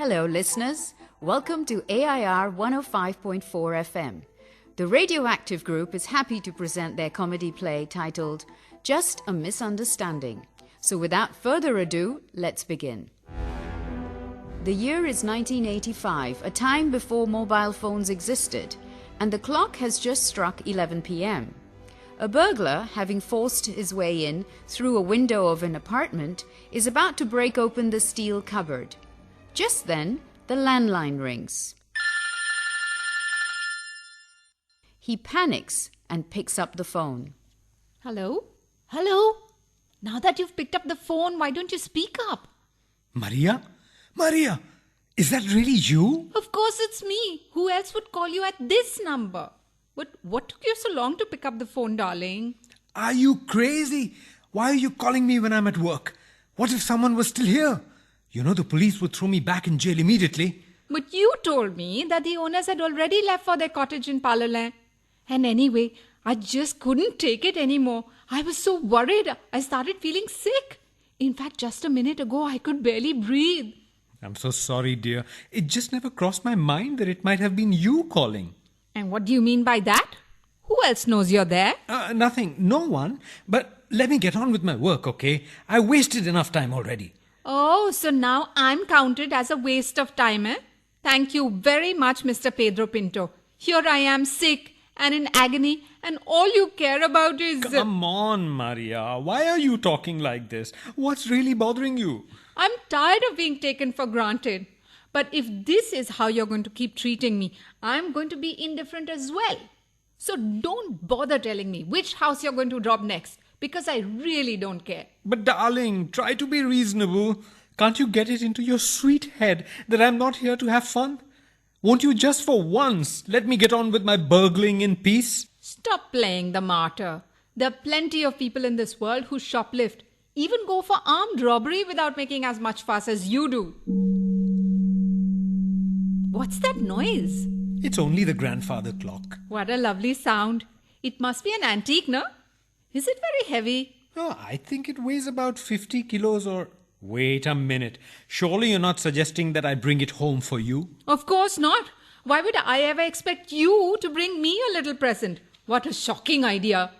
Hello, listeners. Welcome to AIR 105.4 FM. The Radioactive group is happy to present their comedy play titled Just a Misunderstanding. So without further ado, let's begin. The year is 1985, a time before mobile phones existed, and the clock has just struck 11 p.m. A burglar, having forced his way in through a window of an apartment, is about to break open the steel cupboard. Just then, the landline rings. He panics and picks up the phone. Hello? Hello? Now that you've picked up the phone, why don't you speak up? Maria? Maria, is that really you? Of course it's me. Who else would call you at this number? But what took you so long to pick up the phone, darling? Are you crazy? Why are you calling me when I'm at work? What if someone was still here? You know the police would throw me back in jail immediately. But you told me that the owners had already left for their cottage in Palalan. And anyway, I just couldn't take it anymore. I was so worried. I started feeling sick. In fact, just a minute ago, I could barely breathe. I'm so sorry, dear. It just never crossed my mind that it might have been you calling. And what do you mean by that? Who else knows you're there? Nothing. No one. But let me get on with my work, okay? I wasted enough time already. Oh, so now I'm counted as a waste of time, eh? Thank you very much, Mr. Pedro Pinto. Here I am sick and in agony, and all you care about is... Come on, Maria. Why are you talking like this? What's really bothering you? I'm tired of being taken for granted. But if this is how you're going to keep treating me, I'm going to be indifferent as well. So don't bother telling me which house you're going to drop next, because I really don't care. But darling, try to be reasonable. Can't you get it into your sweet head that I'm not here to have fun? Won't you just for once let me get on with my burgling in peace? Stop playing the martyr. There are plenty of people in this world who shoplift, even go for armed robbery without making as much fuss as you do. What's that noise? It's only the grandfather clock. What a lovely sound. It must be an antique, no? Is it very heavy? Oh, I think it weighs about 50 kilos or... Wait a minute. Surely you're not suggesting that I bring it home for you? Of course not. Why would I ever expect you to bring me a little present? What a shocking idea.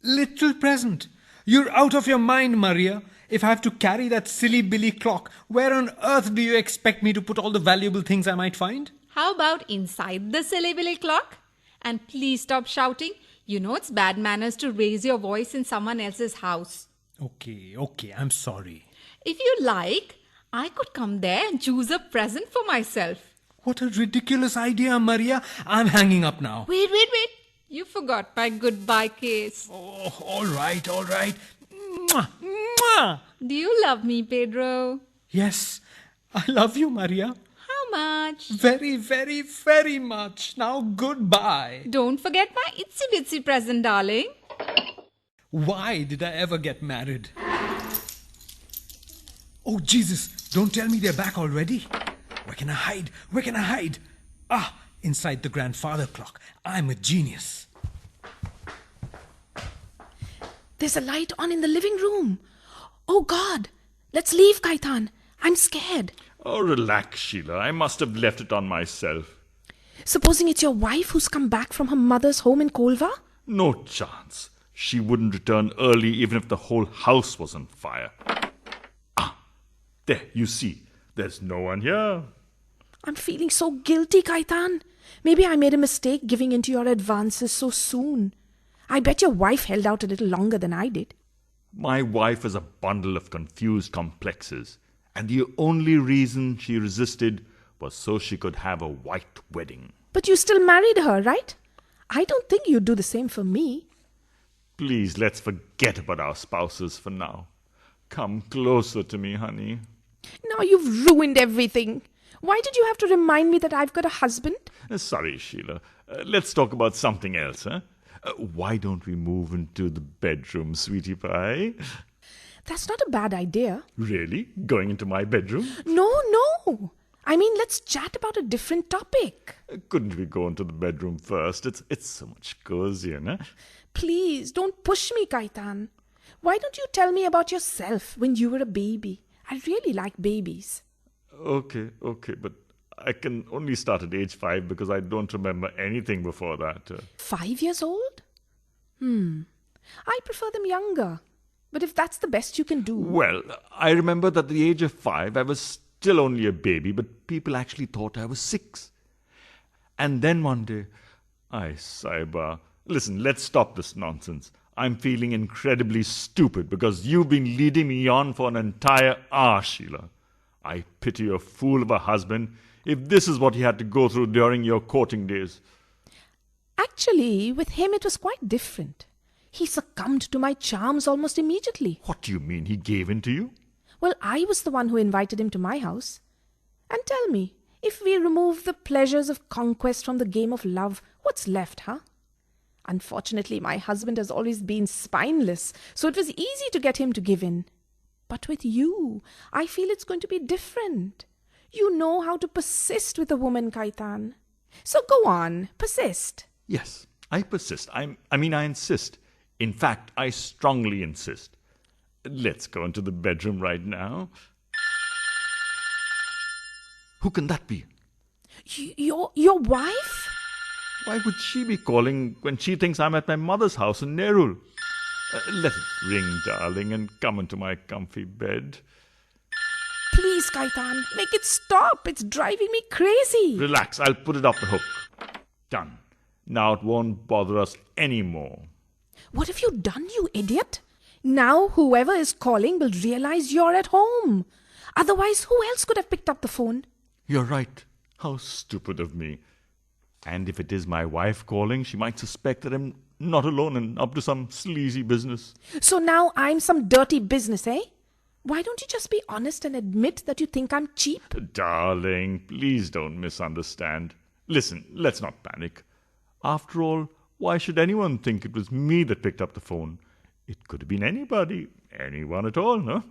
Little present? You're out of your mind, Maria. If I have to carry that silly Billy clock, where on earth do you expect me to put all the valuable things I might find? How about inside the silly Billy clock? And please stop shouting. You know it's bad manners to raise your voice in someone else's house. Okay, I'm sorry. If you like, I could come there and choose a present for myself. What a ridiculous idea, Maria. I'm hanging up now. Wait. You forgot my goodbye kiss. Oh, all right. Mwah, mwah. Do you love me, Pedro? Yes, I love you, Maria. How much? Very, very, very much. Now, goodbye. Don't forget my itsy bitsy present, darling. Why did I ever get married? Oh, Jesus, don't tell me they're back already. Where can I hide? Ah, inside the grandfather clock. I'm a genius. There's a light on in the living room. Oh, God. Let's leave, Kaitan. I'm scared. Oh, relax, Sheila. I must have left it on myself. Supposing it's your wife who's come back from her mother's home in Kolva? No chance. She wouldn't return early even if the whole house was on fire. Ah, there, you see. There's no one here. I'm feeling so guilty, Kaitan. Maybe I made a mistake giving in to your advances so soon. I bet your wife held out a little longer than I did. My wife is a bundle of confused complexes, and the only reason she resisted was so she could have a white wedding. But you still married her, right? I don't think you'd do the same for me. Please, let's forget about our spouses for now. Come closer to me, honey. Now you've ruined everything. Why did you have to remind me that I've got a husband? Sorry, Sheila. Let's talk about something else, huh? Why don't we move into the bedroom, sweetie pie? That's not a bad idea. Really? Going into my bedroom? No. I mean, let's chat about a different topic. Couldn't we go into the bedroom first? It's so much cozier, no? Please, don't push me, Kaitan. Why don't you tell me about yourself when you were a baby? I really like babies. Okay, but I can only start at age 5 because I don't remember anything before that. 5 years old? I prefer them younger. But if that's the best you can do... Well, I remember that at the age of 5, I was still only a baby, but people actually thought I was 6. And then one day, Saiba, listen, let's stop this nonsense. I'm feeling incredibly stupid because you've been leading me on for an entire hour, Sheila. I pity your fool of a husband if this is what he had to go through during your courting days. Actually, with him it was quite different. He succumbed to my charms almost immediately. What do you mean he gave in to you? Well, I was the one who invited him to my house. And tell me, if we remove the pleasures of conquest from the game of love, what's left, huh? Unfortunately, my husband has always been spineless, so it was easy to get him to give in. But with you, I feel it's going to be different. You know how to persist with a woman, Kaitan. So go on, persist. Yes, I persist. I insist. In fact, I strongly insist. Let's go into the bedroom right now. Who can that be? Your wife? Why would she be calling when she thinks I'm at my mother's house in Nerul? Let it ring, darling, and come into my comfy bed. Please, Kaitan, make it stop. It's driving me crazy. Relax, I'll put it off the hook. Done. Now it won't bother us anymore. What have you done, you idiot? Now whoever is calling will realize you're at home. Otherwise, who else could have picked up the phone? You're right. How stupid of me. And if it is my wife calling, she might suspect that I'm not alone and up to some sleazy business. So now I'm some dirty business, eh? Why don't you just be honest and admit that you think I'm cheap? Darling, please don't misunderstand. Listen, let's not panic. After all, why should anyone think it was me that picked up the phone? It could have been anybody, anyone at all, no?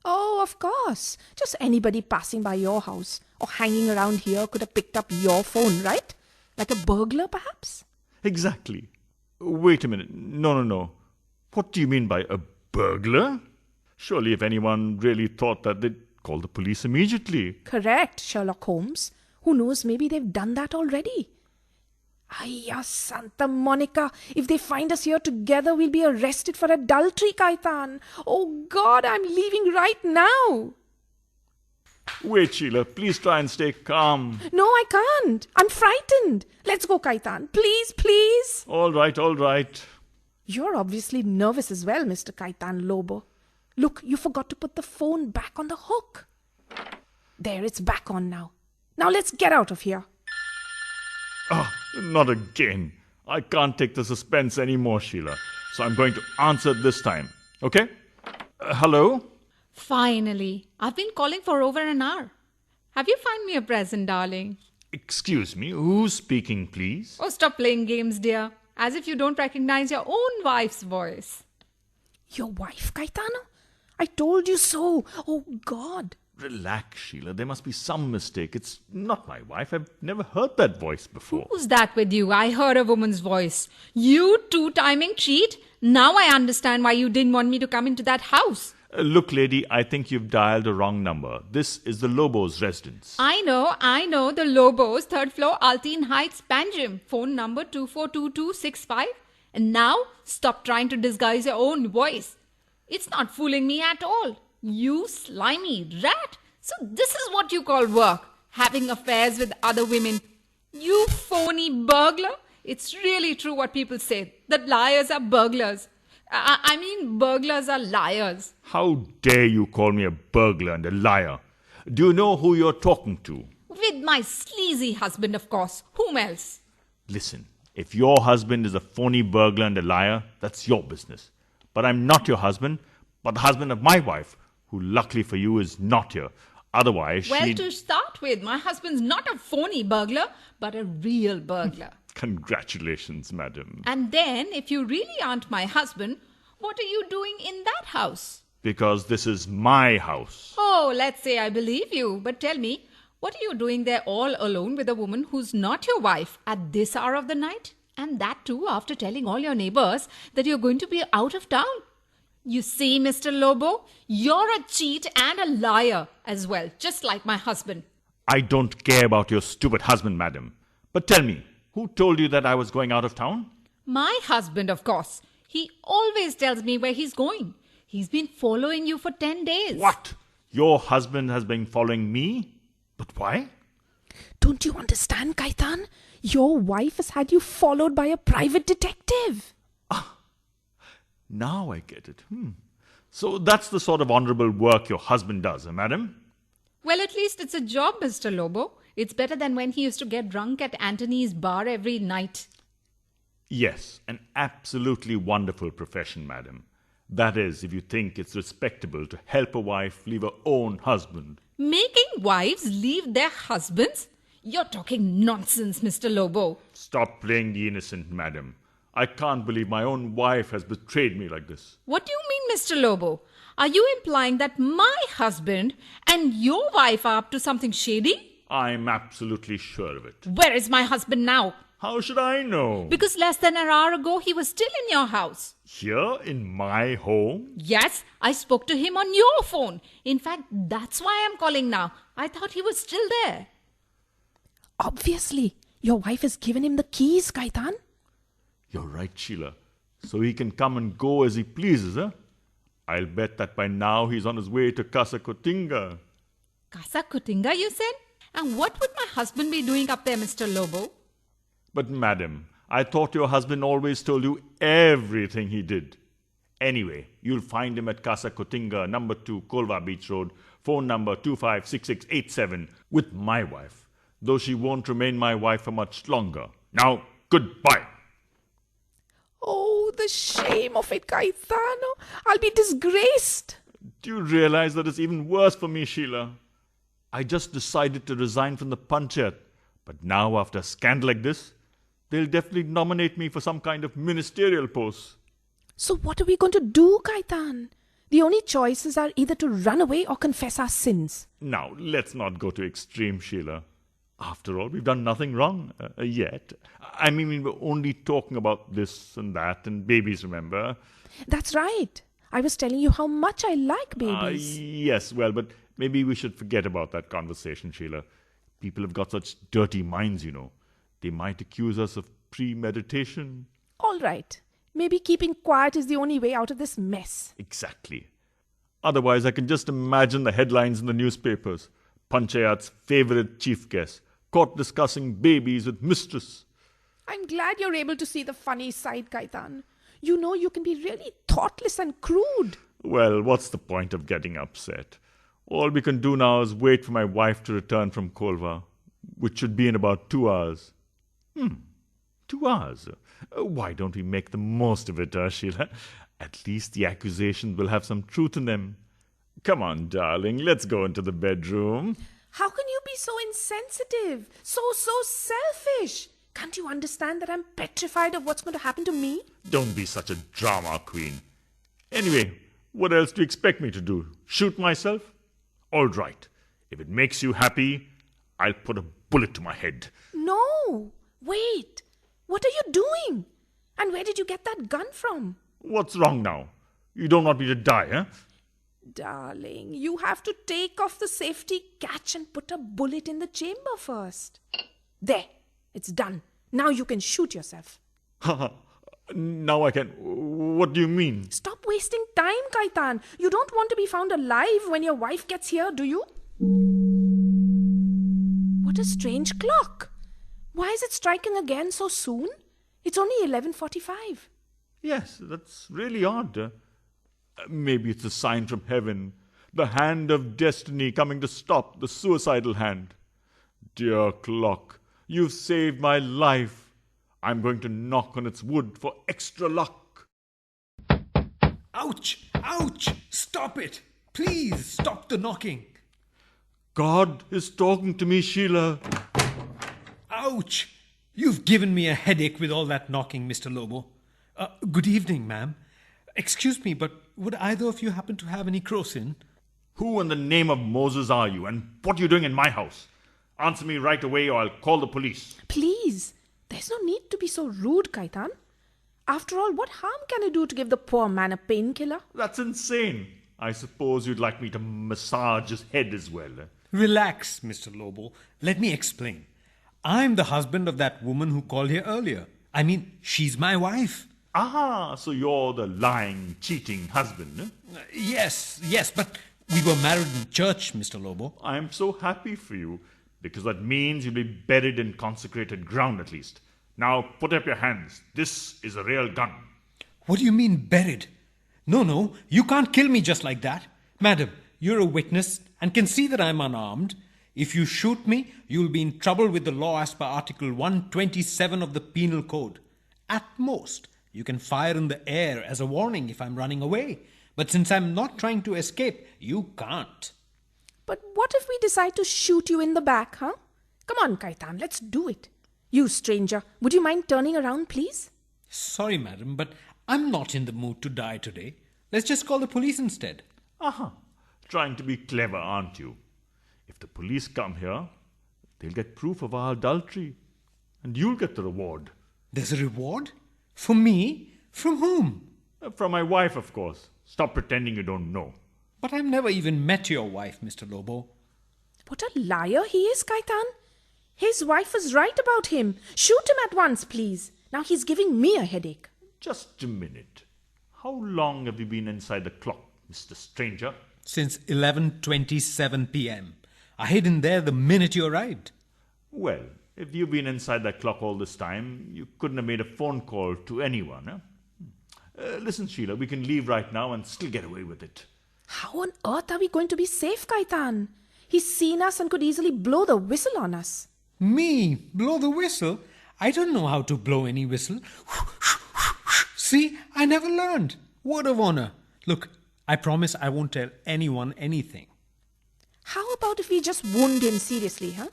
Oh, of course. Just anybody passing by your house or hanging around here could have picked up your phone, right? Like a burglar, perhaps? Exactly. Wait a minute. No. What do you mean by a burglar? Surely if anyone really thought that, they'd call the police immediately. Correct, Sherlock Holmes. Who knows, maybe they've done that already. Ayya, Santa Monica. If they find us here together, we'll be arrested for adultery, Kaitan. Oh God, I'm leaving right now. Wait, Sheila, please try and stay calm. No, I can't. I'm frightened. Let's go, Kaitan. Please, please. All right. You're obviously nervous as well, Mr. Kaitan Lobo. Look, you forgot to put the phone back on the hook. There, it's back on now. Now let's get out of here. Not again. I can't take the suspense anymore, Sheila. So I'm going to answer this time. Okay? Hello? Finally. I've been calling for over an hour. Have you found me a present, darling? Excuse me, who's speaking, please? Oh, stop playing games, dear. As if you don't recognize your own wife's voice. Your wife, Caetano? I told you so. Oh, God. Relax, Sheila. There must be some mistake. It's not my wife. I've never heard that voice before. Who's that with you? I heard a woman's voice. You two-timing cheat? Now I understand why you didn't want me to come into that house. Look, lady, I think you've dialed the wrong number. This is the Lobos' residence. I know. The Lobos, 3rd floor, Altine Heights, Panjim. Phone number 242265. And now, stop trying to disguise your own voice. It's not fooling me at all. You slimy rat. So this is what you call work. Having affairs with other women. You phony burglar. It's really true what people say. That liars are burglars. I mean, burglars are liars. How dare you call me a burglar and a liar? Do you know who you're talking to? With my sleazy husband, of course. Whom else? Listen, if your husband is a phony burglar and a liar, that's your business. But I'm not your husband, but the husband of my wife, who luckily for you is not here. Otherwise, Well, to start with, my husband's not a phony burglar, but a real burglar. Congratulations, madam. And then, if you really aren't my husband, what are you doing in that house? Because this is my house. Oh, let's say I believe you. But tell me, what are you doing there all alone with a woman who's not your wife at this hour of the night? And that too after telling all your neighbors that you're going to be out of town. You see, Mr. Lobo, you're a cheat and a liar as well, just like my husband. I don't care about your stupid husband, madam. But tell me, who told you that I was going out of town? My husband, of course. He always tells me where he's going. He's been following you for 10 days. What? Your husband has been following me? But why? Don't you understand, Kaitan? Your wife has had you followed by a private detective. Now I get it. So that's the sort of honorable work your husband does, madam? Well, at least it's a job, Mr. Lobo. It's better than when he used to get drunk at Anthony's bar every night. Yes, an absolutely wonderful profession, madam. That is, if you think it's respectable to help a wife leave her own husband. Making wives leave their husbands? You're talking nonsense, Mr. Lobo. Stop playing the innocent, madam. I can't believe my own wife has betrayed me like this. What do you mean, Mr. Lobo? Are you implying that my husband and your wife are up to something shady? I'm absolutely sure of it. Where is my husband now? How should I know? Because less than an hour ago, he was still in your house. Here in my home? Yes, I spoke to him on your phone. In fact, that's why I'm calling now. I thought he was still there. Obviously, your wife has given him the keys, Kaitan. You're right, Sheila. So he can come and go as he pleases, huh? I'll bet that by now he's on his way to Casa Cotinga. Casa Cotinga, you said? And what would my husband be doing up there, Mr. Lobo? But madam, I thought your husband always told you everything he did. Anyway, you'll find him at Casa Cotinga, number 2, Kolva Beach Road, phone number 256687, with my wife, though she won't remain my wife for much longer. Now, goodbye. Oh, the shame of it, Caetano. I'll be disgraced. Do you realize that it's even worse for me, Sheila? I just decided to resign from the Panchayat, but now after a scandal like this, they'll definitely nominate me for some kind of ministerial post. So what are we going to do, Kaitan? The only choices are either to run away or confess our sins. Now, let's not go to extreme, Sheila. After all, we've done nothing wrong yet. I mean, we were only talking about this and that and babies, remember? That's right. I was telling you how much I like babies. Yes, well, but maybe we should forget about that conversation, Sheila. People have got such dirty minds, you know. They might accuse us of premeditation. All right. Maybe keeping quiet is the only way out of this mess. Exactly. Otherwise, I can just imagine the headlines in the newspapers. Panchayat's favourite chief guest, caught discussing babies with mistress. I'm glad you're able to see the funny side, Kaitan. You know you can be really thoughtless and crude. Well, what's the point of getting upset? All we can do now is wait for my wife to return from Kolva, which should be in about 2 hours. 2 hours? Why don't we make the most of it, Sheila? At least the accusations will have some truth in them. Come on, darling, let's go into the bedroom. How can you be so insensitive? So selfish? Can't you understand that I'm petrified of what's going to happen to me? Don't be such a drama queen. Anyway, what else do you expect me to do? Shoot myself? All right. If it makes you happy, I'll put a bullet to my head. No. Wait. What are you doing? And where did you get that gun from? What's wrong now? You don't want me to die, huh? Darling, you have to take off the safety catch and put a bullet in the chamber first. There. It's done. Now you can shoot yourself. Now I can... What do you mean? Stop wasting time, Kaitan. You don't want to be found alive when your wife gets here, do you? What a strange clock. Why is it striking again so soon? It's only 11:45. Yes, that's really odd. Maybe it's a sign from heaven. The hand of destiny coming to stop the suicidal hand. Dear clock, you've saved my life. I'm going to knock on its wood for extra luck. Ouch! Ouch! Stop it! Please stop the knocking. God is talking to me, Sheila. Ouch! You've given me a headache with all that knocking, Mr. Lobo. Good evening, ma'am. Excuse me, but would either of you happen to have any crocin? Who in the name of Moses are you, and what are you doing in my house? Answer me right away or I'll call the police. Please, there's no need to be so rude, Kaitan. After all, what harm can I do to give the poor man a painkiller? That's insane. I suppose you'd like me to massage his head as well. Relax, Mr. Lobo. Let me explain. I'm the husband of that woman who called here earlier. I mean, she's my wife. Ah, so you're the lying, cheating husband. Yes, but we were married in church, Mr. Lobo. I'm so happy for you, because that means you'll be buried in consecrated ground at least. Now put up your hands. This is a real gun. What do you mean, buried? No, you can't kill me just like that. Madam, you're a witness and can see that I'm unarmed. If you shoot me, you'll be in trouble with the law as per Article 127 of the Penal Code. At most, you can fire in the air as a warning if I'm running away. But since I'm not trying to escape, you can't. But what if we decide to shoot you in the back, huh? Come on, Kaitan, let's do it. You stranger, would you mind turning around, please? Sorry, madam, but I'm not in the mood to die today. Let's just call the police instead. Aha, trying to be clever, aren't you? If the police come here, they'll get proof of our adultery. And you'll get the reward. There's a reward? For me? From whom? From my wife, of course. Stop pretending you don't know. But I've never even met your wife, Mr. Lobo. What a liar he is, Kaitan. His wife is right about him. Shoot him at once, please. Now he's giving me a headache. Just a minute. How long have you been inside the clock, Mr. Stranger? Since 11:27 p.m. I hid in there the minute you arrived. Well, if you've been inside that clock all this time, you couldn't have made a phone call to anyone, Listen, Sheila, we can leave right now and still get away with it. How on earth are we going to be safe, Kaitan? He's seen us and could easily blow the whistle on us. Me? Blow the whistle? I don't know how to blow any whistle. See, I never learned. Word of honor. Look, I promise I won't tell anyone anything. How about if we just wound him seriously, huh?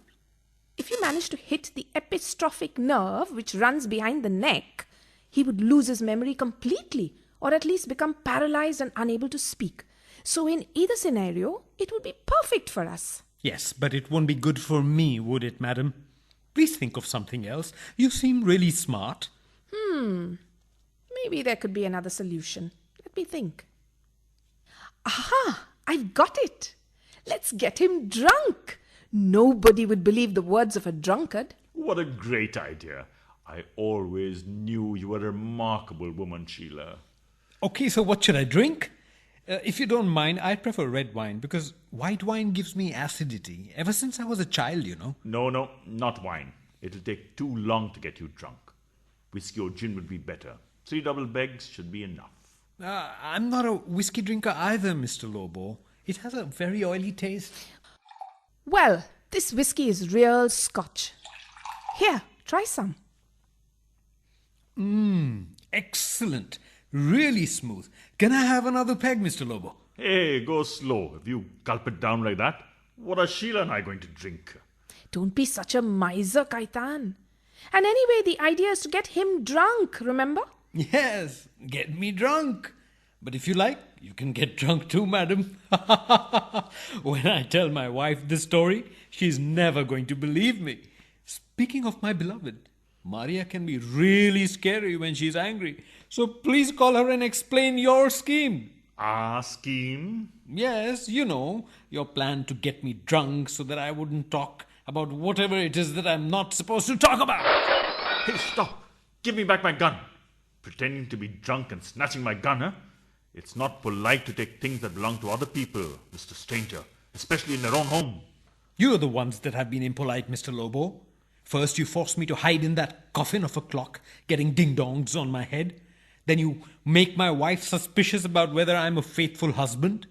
If you manage to hit the epistrophic nerve which runs behind the neck, he would lose his memory completely, or at least become paralyzed and unable to speak. So in either scenario, it would be perfect for us. Yes, but it won't be good for me, would it, madam? Please think of something else. You seem really smart. Maybe there could be another solution. Let me think. Aha! I've got it. Let's get him drunk. Nobody would believe the words of a drunkard. What a great idea. I always knew you were a remarkable woman, Sheila. Okay, so what should I drink? If you don't mind, I prefer red wine because white wine gives me acidity. Ever since I was a child, you know. No, not wine. It'll take too long to get you drunk. Whiskey or gin would be better. 3 double begs should be enough. I'm not a whiskey drinker either, Mr. Lobo. It has a very oily taste. Well, this whiskey is real Scotch. Here, try some. Excellent. Really smooth. Can I have another peg, Mr. Lobo? Hey, go slow. If you gulp it down like that, what are Sheila and I going to drink? Don't be such a miser, Kaitan. And anyway, the idea is to get him drunk, remember? Yes, get me drunk. But if you like, you can get drunk too, madam. When I tell my wife this story, she's never going to believe me. Speaking of my beloved, Maria can be really scary when she's angry. So please call her and explain your scheme. Our scheme? Yes, you know, your plan to get me drunk so that I wouldn't talk about whatever it is that I'm not supposed to talk about. Hey, stop. Give me back my gun. Pretending to be drunk and snatching my gun, huh? It's not polite to take things that belong to other people, Mr. Stranger, especially in their own home. You're the ones that have been impolite, Mr. Lobo. First you forced me to hide in that coffin of a clock, getting ding-dongs on my head. Then you make my wife suspicious about whether I'm a faithful husband.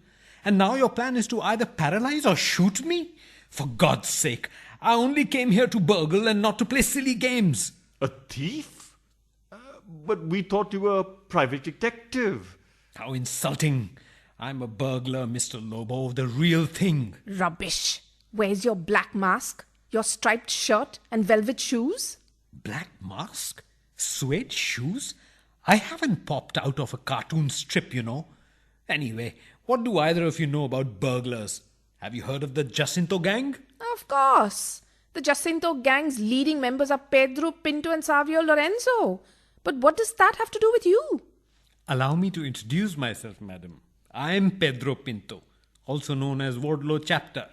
And now your plan is to either paralyze or shoot me? For God's sake, I only came here to burgle and not to play silly games. A thief? But we thought you were a private detective. How insulting. I'm a burglar, Mr. Lobo, the real thing. Rubbish. Where's your black mask, your striped shirt and velvet shoes? Black mask? Suede shoes? I haven't popped out of a cartoon strip, you know. Anyway, what do either of you know about burglars? Have you heard of the Jacinto gang? Of course. The Jacinto gang's leading members are Pedro, Pinto and Savio Lorenzo. But what does that have to do with you? Allow me to introduce myself, madam. I am Pedro Pinto, also known as Wardlow Chapter.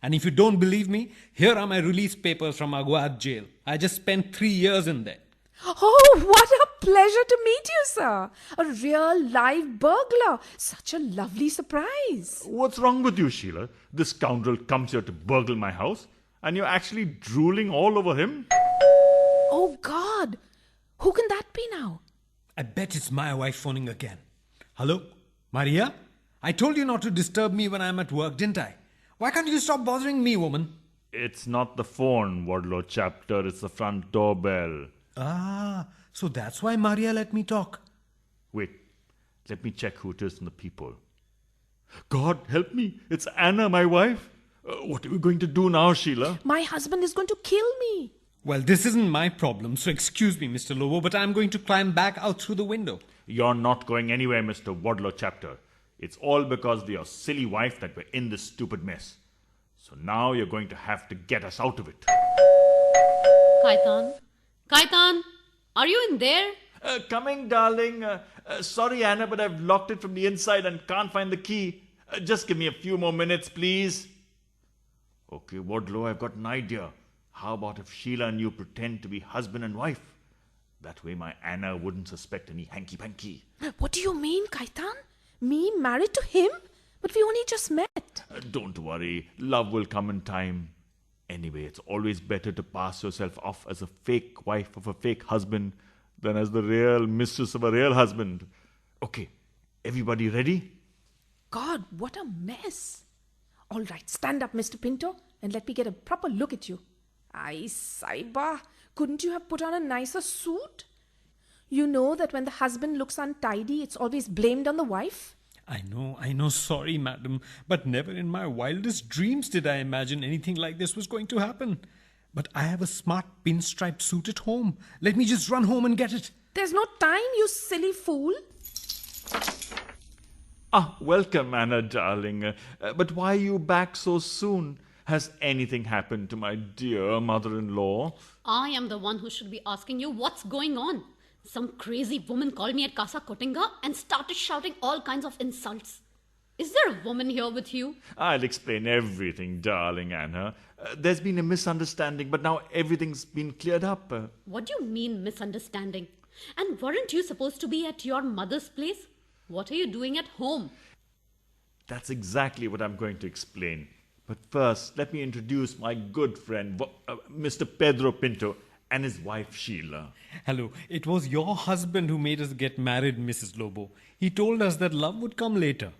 And if you don't believe me, here are my release papers from Aguad jail. I just spent 3 years in there. Oh, what a pleasure to meet you, sir. A real live burglar. Such a lovely surprise. What's wrong with you, Sheila? This scoundrel comes here to burgle my house, and you're actually drooling all over him? Oh, God. Who can that be now? I bet it's my wife phoning again. Hello? Maria? I told you not to disturb me when I'm at work, didn't I? Why can't you stop bothering me, woman? It's not the phone, Wardlow Chapter. It's the front doorbell. Ah, so that's why Maria let me talk. Wait, let me check who it is in the people. God, help me. It's Anna, my wife. What are we going to do now, Sheila? My husband is going to kill me. Well, this isn't my problem, so excuse me, Mr. Lobo, but I'm going to climb back out through the window. You're not going anywhere, Mr. Wardlow Chapter. It's all because of your silly wife that we're in this stupid mess. So now you're going to have to get us out of it. Kaitan, are you in there? Coming, darling. Sorry, Anna, but I've locked it from the inside and can't find the key. Just give me a few more minutes, please. Okay, Wardlow, I've got an idea. How about if Sheila and you pretend to be husband and wife? That way my Anna wouldn't suspect any hanky-panky. What do you mean, Kaitan? Me married to him? But we only just met. Don't worry, love will come in time. Anyway, it's always better to pass yourself off as a fake wife of a fake husband than as the real mistress of a real husband. Okay, everybody ready? God, what a mess. All right, stand up, Mr. Pinto, and let me get a proper look at you. Ay, Saiba, couldn't you have put on a nicer suit? You know that when the husband looks untidy, it's always blamed on the wife? I know, sorry, madam, but never in my wildest dreams did I imagine anything like this was going to happen. But I have a smart pinstripe suit at home. Let me just run home and get it. There's no time, you silly fool. Welcome, Anna, darling. But why are you back so soon? Has anything happened to my dear mother-in-law? I am the one who should be asking you what's going on. Some crazy woman called me at Casa Kotinga and started shouting all kinds of insults. Is there a woman here with you? I'll explain everything, darling Anna. There's been a misunderstanding, but now everything's been cleared up. What do you mean misunderstanding? And weren't you supposed to be at your mother's place? What are you doing at home? That's exactly what I'm going to explain. But first, let me introduce my good friend, Mr. Pedro Pinto, and his wife Sheila. Hello, it was your husband who made us get married, Mrs. Lobo. He told us that love would come later.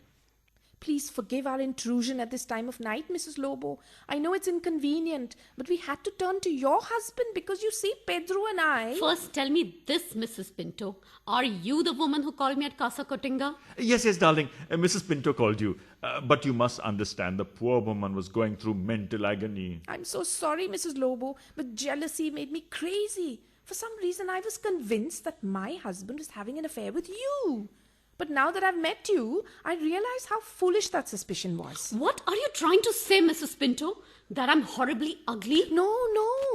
Please forgive our intrusion at this time of night, Mrs. Lobo. I know it's inconvenient, but we had to turn to your husband because you see, Pedro and I... First, tell me this, Mrs. Pinto. Are you the woman who called me at Casa Kotinga? Yes, darling. Mrs. Pinto called you. But you must understand, the poor woman was going through mental agony. I'm so sorry, Mrs. Lobo, but jealousy made me crazy. For some reason, I was convinced that my husband was having an affair with you. But now that I've met you, I realize how foolish that suspicion was. What are you trying to say, Mrs. Pinto? That I'm horribly ugly? No,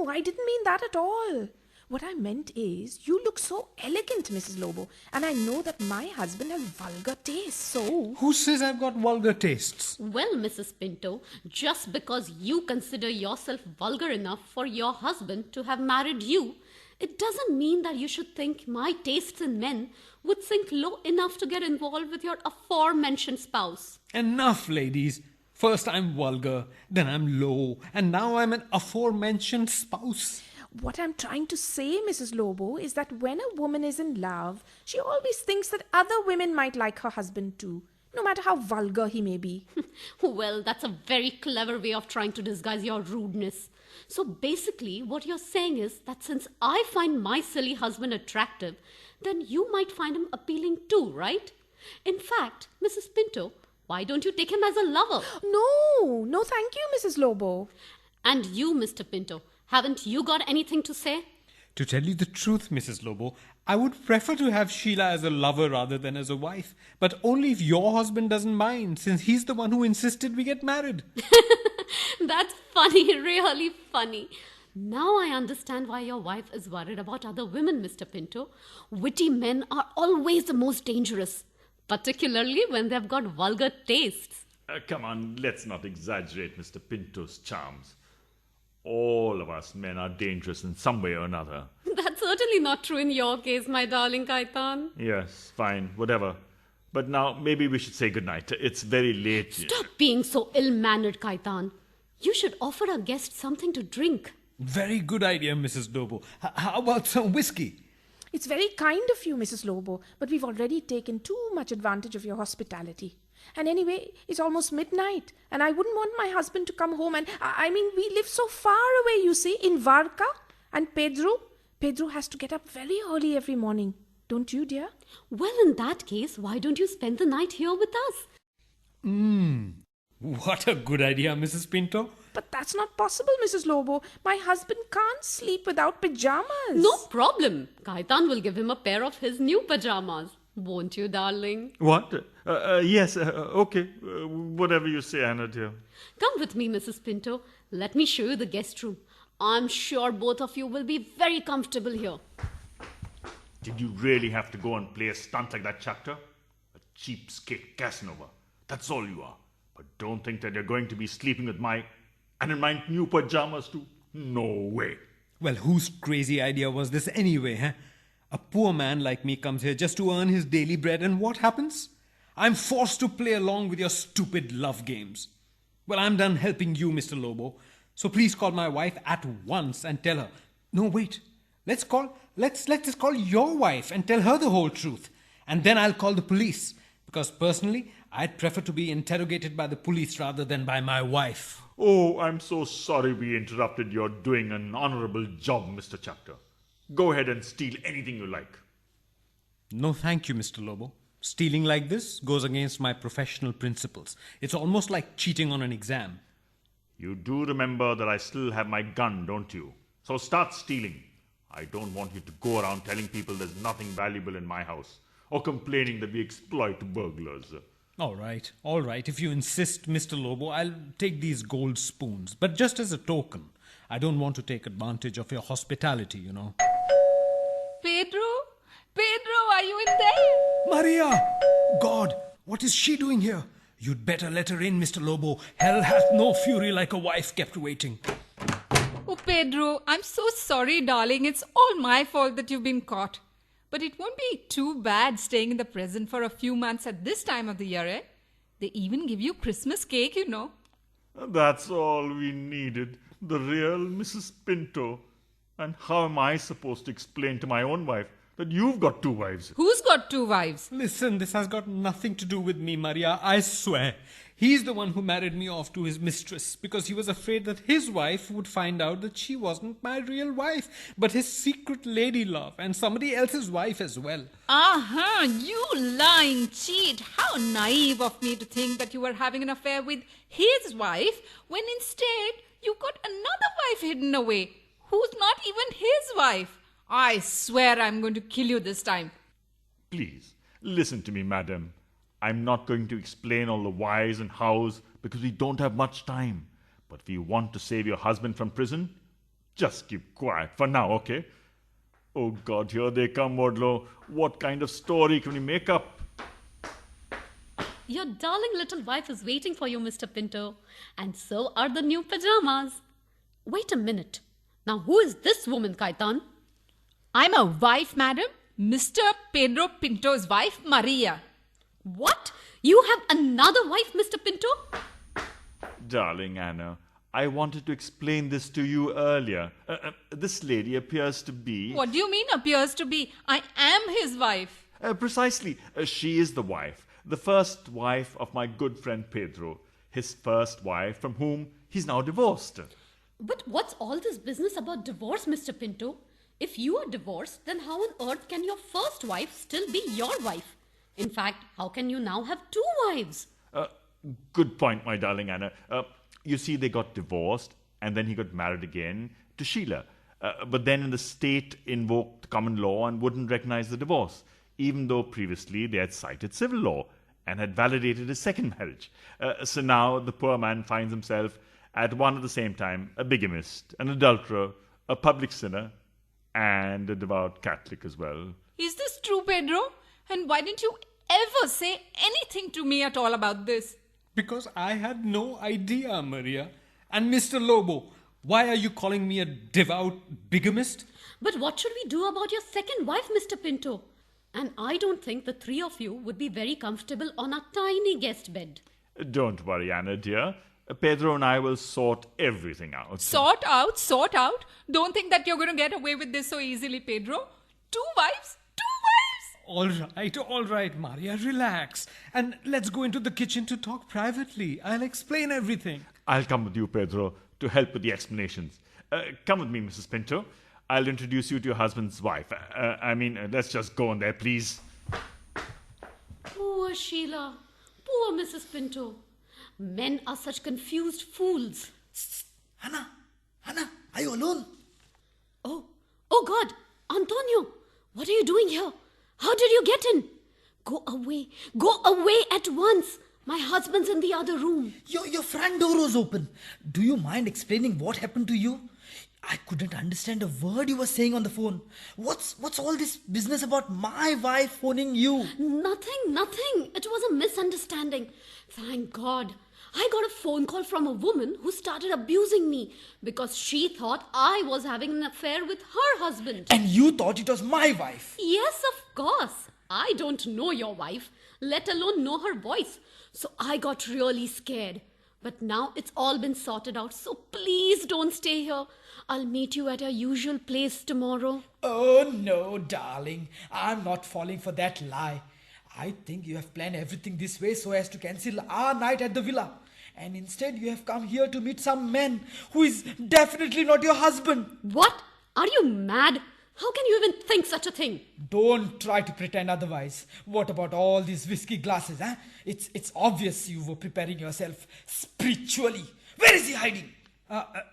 I didn't mean that at all. What I meant is, you look so elegant, Mrs. Lobo, and I know that my husband has vulgar tastes, so... Who says I've got vulgar tastes? Well, Mrs. Pinto, just because you consider yourself vulgar enough for your husband to have married you, it doesn't mean that you should think my tastes in men would sink low enough to get involved with your aforementioned spouse. Enough, ladies. First I'm vulgar, then I'm low, and now I'm an aforementioned spouse. What I'm trying to say, Mrs. Lobo, is that when a woman is in love, she always thinks that other women might like her husband too, no matter how vulgar he may be. Well, that's a very clever way of trying to disguise your rudeness. So basically, what you're saying is that since I find my silly husband attractive, then you might find him appealing too, right? In fact, Mrs. Pinto, why don't you take him as a lover? No, thank you, Mrs. Lobo. And you, Mr. Pinto, haven't you got anything to say? To tell you the truth, Mrs. Lobo, I would prefer to have Sheila as a lover rather than as a wife, but only if your husband doesn't mind, since he's the one who insisted we get married. That's funny, really funny. Now I understand why your wife is worried about other women, Mr. Pinto. Witty men are always the most dangerous, particularly when they've got vulgar tastes. Come on, let's not exaggerate Mr. Pinto's charms. All of us men are dangerous in some way or another. That's certainly not true in your case, my darling Kaitan. Yes, fine, whatever. But now maybe we should say goodnight. It's very late. Stop being so ill-mannered, Kaitan. You should offer our guest something to drink. Very good idea, Mrs. Lobo. How about some whiskey? It's very kind of you, Mrs. Lobo, but we've already taken too much advantage of your hospitality. And anyway, it's almost midnight, and I wouldn't want my husband to come home. And I mean, we live so far away, you see, in Varca. And Pedro has to get up very early every morning. Don't you, dear? Well, in that case, why don't you spend the night here with us? What a good idea, Mrs. Pinto. But that's not possible, Mrs. Lobo. My husband can't sleep without pajamas. No problem. Kaitan will give him a pair of his new pajamas. Won't you, darling? What? Yes, okay. Whatever you say, Anna dear. Come with me, Mrs. Pinto. Let me show you the guest room. I'm sure both of you will be very comfortable here. Did you really have to go and play a stunt like that, Chapter? A cheapskate Casanova. That's all you are. But don't think that you're going to be sleeping with in my new pajamas too. No way. Well, whose crazy idea was this anyway, huh? A poor man like me comes here just to earn his daily bread, and what happens? I'm forced to play along with your stupid love games. Well, I'm done helping you, Mr. Lobo. So please call my wife at once and tell her. No, wait. Let's just call your wife and tell her the whole truth. And then I'll call the police. Because personally, I'd prefer to be interrogated by the police rather than by my wife. Oh, I'm so sorry we interrupted your doing an honorable job, Mr. Chapter. Go ahead and steal anything you like. No, thank you, Mr. Lobo. Stealing like this goes against my professional principles. It's almost like cheating on an exam. You do remember that I still have my gun, don't you? So start stealing. I don't want you to go around telling people there's nothing valuable in my house or complaining that we exploit burglars. All right. If you insist, Mr. Lobo, I'll take these gold spoons. But just as a token. I don't want to take advantage of your hospitality, you know. Pedro, are you in there? Maria! God, what is she doing here? You'd better let her in, Mr. Lobo. Hell hath no fury like a wife kept waiting. Oh, Pedro, I'm so sorry, darling. It's all my fault that you've been caught. But it won't be too bad staying in the prison for a few months at this time of the year, eh? They even give you Christmas cake, you know. That's all we needed. The real Mrs. Pinto. And how am I supposed to explain to my own wife that you've got two wives? Who's got two wives? Listen, this has got nothing to do with me, Maria, I swear. He's the one who married me off to his mistress because he was afraid that his wife would find out that she wasn't my real wife, but his secret lady love and somebody else's wife as well. Aha, you lying cheat. How naive of me to think that you were having an affair with his wife when instead you got another wife hidden away who's not even his wife. I swear I'm going to kill you this time. Please, listen to me, madam. I'm not going to explain all the whys and hows because we don't have much time. But if you want to save your husband from prison, just keep quiet for now, okay? Oh God, here they come, Wardlow. What kind of story can we make up? Your darling little wife is waiting for you, Mr. Pinto. And so are the new pajamas. Wait a minute. Now, who is this woman, Kaitan? I'm a wife, madam. Mr. Pedro Pinto's wife, Maria. What? You have another wife, Mr. Pinto? Darling Anna, I wanted to explain this to you earlier. This lady appears to be... What do you mean appears to be? I am his wife. Precisely. She is the wife. The first wife of my good friend Pedro. His first wife from whom he's now divorced. But what's all this business about divorce, Mr. Pinto? If you are divorced, then how on earth can your first wife still be your wife? In fact, how can you now have two wives? Good point, my darling Anna. You see, they got divorced, and then he got married again to Sheila. But then the state invoked common law and wouldn't recognize the divorce, even though previously they had cited civil law and had validated his second marriage. So now the poor man finds himself at one at the same time a bigamist, an adulterer, a public sinner, and a devout Catholic as well. Is this true, Pedro? And why didn't you ever say anything to me at all about this? Because I had no idea, Maria. And Mr. Lobo, why are you calling me a devout bigamist? But what should we do about your second wife, Mr. Pinto? And I don't think the three of you would be very comfortable on a tiny guest bed. Don't worry, Anna dear. Pedro and I will sort everything out. Sort out, sort out. Don't think that you're going to get away with this so easily, Pedro. 2 wives? 2 wives! All right, Maria, relax. And let's go into the kitchen to talk privately. I'll explain everything. I'll come with you, Pedro, to help with the explanations. Come with me, Mrs. Pinto. I'll introduce you to your husband's wife. Let's just go on there, please. Poor Sheila. Poor Mrs. Pinto. Men are such confused fools. Hannah, are you alone? Oh God, Antonio, what are you doing here? How did you get in? Go away at once. My husband's in the other room. Your front door was open. Do you mind explaining what happened to you? I couldn't understand a word you were saying on the phone. What's all this business about my wife phoning you? Nothing. It was a misunderstanding. Thank God. I got a phone call from a woman who started abusing me because she thought I was having an affair with her husband. And you thought it was my wife? Yes, of course. I don't know your wife, let alone know her voice. So I got really scared. But now it's all been sorted out, so please don't stay here. I'll meet you at our usual place tomorrow. Oh no, darling. I'm not falling for that lie. I think you have planned everything this way so as to cancel our night at the villa. And instead you have come here to meet some man who is definitely not your husband. What? Are you mad? How can you even think such a thing? Don't try to pretend otherwise. What about all these whiskey glasses, huh? It's obvious you were preparing yourself spiritually. Where is he hiding?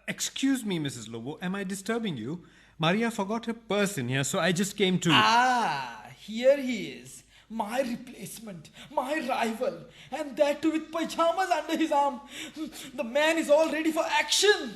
Excuse me, Mrs. Lobo. Am I disturbing you? Maria forgot her purse in here, so I just came to... Here he is. My replacement, my rival, and that too with pajamas under his arm. The man is all ready for action.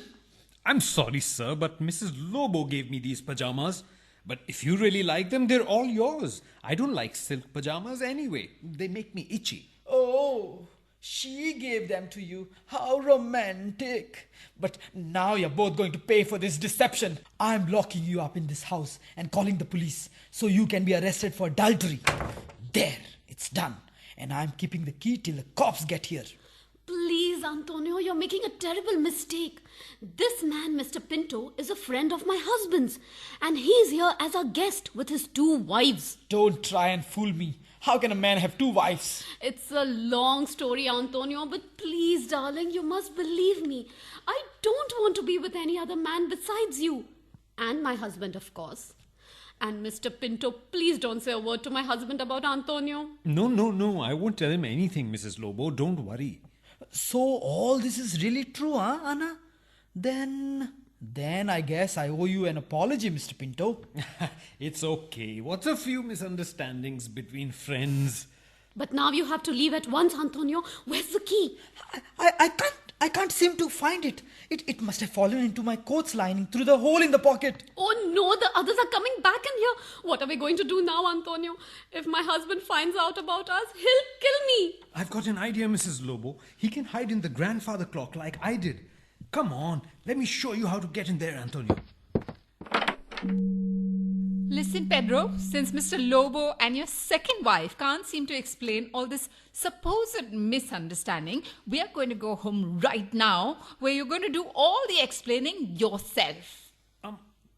I'm sorry, sir, but Mrs. Lobo gave me these pajamas. But if you really like them, they're all yours. I don't like silk pajamas anyway. They make me itchy. Oh, she gave them to you. How romantic. But now you're both going to pay for this deception. I'm locking you up in this house and calling the police so you can be arrested for adultery. There, it's done. And I'm keeping the key till the cops get here. Please, Antonio, you're making a terrible mistake. This man, Mr. Pinto, is a friend of my husband's. And he's here as a guest with his 2 wives. Don't try and fool me. How can a man have 2 wives? It's a long story, Antonio, but please, darling, you must believe me. I don't want to be with any other man besides you. And my husband, of course. And Mr. Pinto, please don't say a word to my husband about Antonio. No. I won't tell him anything, Mrs. Lobo. Don't worry. So all this is really true, huh, Anna? Then I guess I owe you an apology, Mr. Pinto. It's okay. What's a few misunderstandings between friends? But now you have to leave at once, Antonio. Where's the key? I can't seem to find it. It must have fallen into my coat's lining through the hole in the pocket. Oh no, the others are coming back in here. What are we going to do now, Antonio? If my husband finds out about us, he'll kill me. I've got an idea, Mrs. Lobo. He can hide in the grandfather clock like I did. Come on, let me show you how to get in there, Antonio. Listen, Pedro, since Mr. Lobo and your second wife can't seem to explain all this supposed misunderstanding, we are going to go home right now where you're going to do all the explaining yourself.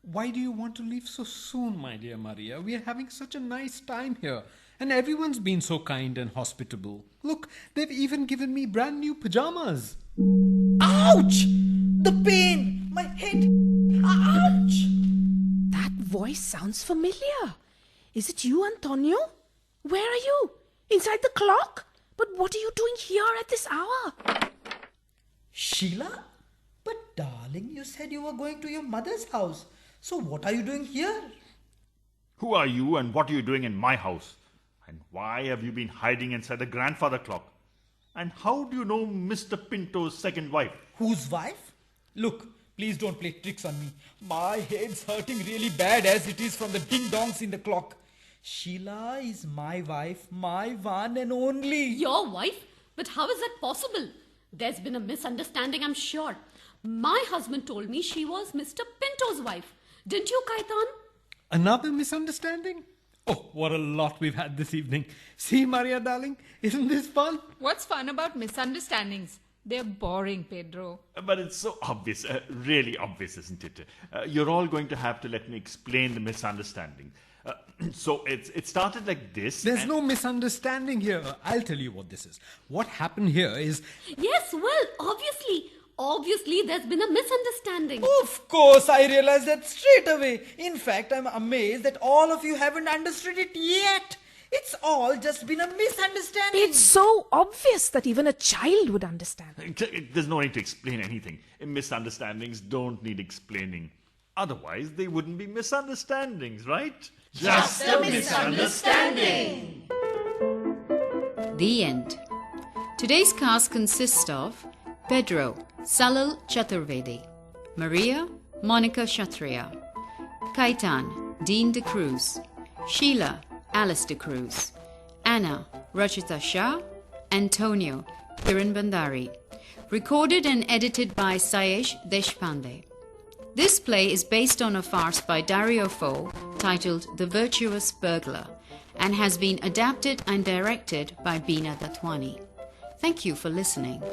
Why do you want to leave so soon, my dear Maria? We are having such a nice time here. And everyone's been so kind and hospitable. Look, they've even given me brand new pajamas. Ouch! The pain! My head! Ouch! That voice sounds familiar. Is it you, Antonio? Where are you? Inside the clock? But what are you doing here at this hour? Sheila? But darling, you said you were going to your mother's house. So what are you doing here? Who are you and what are you doing in my house? And why have you been hiding inside the grandfather clock? And how do you know Mr. Pinto's second wife? Whose wife? Look, Please don't play tricks on me. My head's hurting really bad as it is from the ding-dongs in the clock. Sheila is my wife, my one and only. Your wife? But how is that possible? There's been a misunderstanding, I'm sure. My husband told me she was Mr. Pinto's wife. Didn't you, Kaitan? Another misunderstanding? Oh, what a lot we've had this evening. See, Maria, darling, isn't this fun? What's fun about misunderstandings? They're boring, Pedro. But it's so obvious, really obvious, isn't it? You're all going to have to let me explain the misunderstanding. So it started like this. There's no misunderstanding here. I'll tell you what this is. What happened here is... Yes, well, obviously there's been a misunderstanding. Of course, I realized that straight away. In fact, I'm amazed that all of you haven't understood it yet. It's all just been a misunderstanding. It's so obvious that even a child would understand. There's no need to explain anything. Misunderstandings don't need explaining. Otherwise, they wouldn't be misunderstandings, right? Just a misunderstanding. The end. Today's cast consists of Pedro, Salil Chaturvedi; Maria, Monica Kshatriya; Kaitan, Dean De Cruz; Sheila, Alice De Cruz; Anna, Rachita Shah; Antonio, Kiran Bandari. Recorded and edited by Sayesh Deshpande. This play is based on a farce by Dario Fo titled The Virtuous Burglar and has been adapted and directed by Beena Datwani. Thank you for listening.